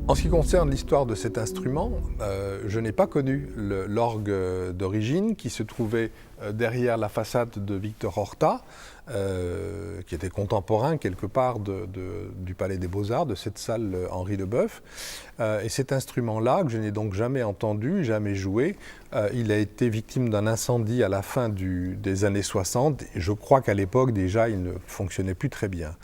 En ce qui concerne l'histoire de cet instrument, je n'ai pas connu l'orgue d'origine qui se trouvait derrière la façade de Victor Horta, qui était contemporain quelque part du Palais des Beaux-Arts, de cette salle Henri Leboeuf. Et cet instrument-là, que je n'ai donc jamais entendu, jamais joué, il a été victime d'un incendie à la fin des années 60. Et je crois qu'à l'époque déjà, il ne fonctionnait plus très bien.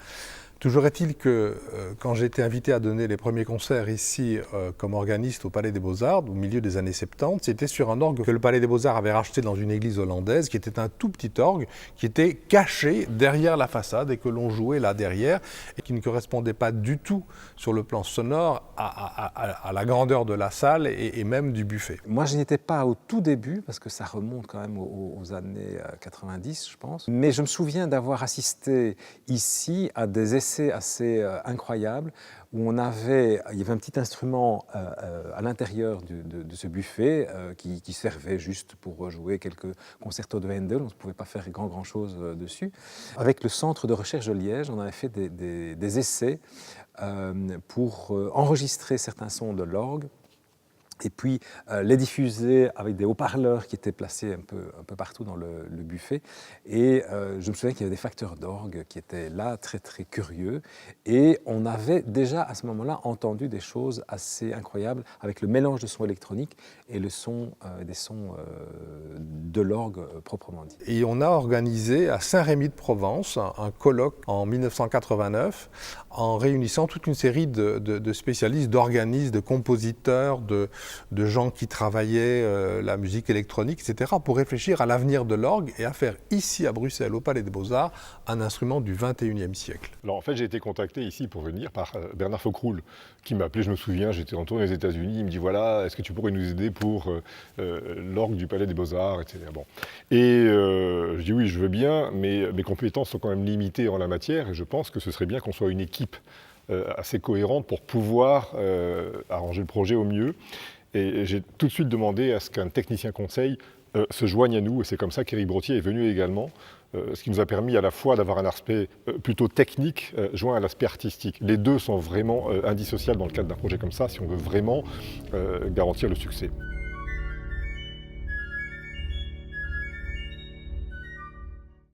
Toujours est-il que quand j'ai été invité à donner les premiers concerts ici comme organiste au Palais des Beaux-Arts, au milieu des années 70, c'était sur un orgue que le Palais des Beaux-Arts avait racheté dans une église hollandaise, qui était un tout petit orgue, qui était caché derrière la façade et que l'on jouait là derrière, et qui ne correspondait pas du tout sur le plan sonore à la grandeur de la salle et même du buffet. Moi, je n'y étais pas au tout début, parce que ça remonte quand même aux années 90, je pense. Mais je me souviens d'avoir assisté ici à des essais assez incroyables où il y avait un petit instrument à l'intérieur de ce buffet qui servait juste pour jouer quelques concertos de Handel. On ne pouvait pas faire grand chose dessus. Avec le centre de recherche de Liège, on avait fait des essais pour enregistrer certains sons de l'orgue et puis les diffuser avec des haut-parleurs qui étaient placés un peu partout dans le buffet. Et je me souviens qu'il y avait des facteurs d'orgue qui étaient là, très curieux. Et on avait déjà à ce moment-là entendu des choses assez incroyables avec le mélange de sons électroniques et des sons de l'orgue proprement dit. Et on a organisé à Saint-Rémy-de-Provence un colloque en 1989 en réunissant toute une série de spécialistes, d'organistes, de compositeurs, de gens qui travaillaient la musique électronique, etc., pour réfléchir à l'avenir de l'orgue et à faire ici à Bruxelles, au Palais des Beaux-Arts, un instrument du XXIe siècle. Alors en fait, j'ai été contacté ici pour venir par Bernard Faucroul, qui m'a appelé, je me souviens, j'étais en tournée aux États-Unis, il me dit voilà, est-ce que tu pourrais nous aider pour l'orgue du Palais des Beaux-Arts, etc. Bon. Et je dis oui, je veux bien, mais mes compétences sont quand même limitées en la matière, et je pense que ce serait bien qu'on soit une équipe assez cohérente pour pouvoir arranger le projet au mieux. Et j'ai tout de suite demandé à ce qu'un technicien conseil se joigne à nous, et c'est comme ça qu'Éric Brottier est venu également, ce qui nous a permis à la fois d'avoir un aspect plutôt technique joint à l'aspect artistique. Les deux sont vraiment indissociables dans le cadre d'un projet comme ça, si on veut vraiment garantir le succès.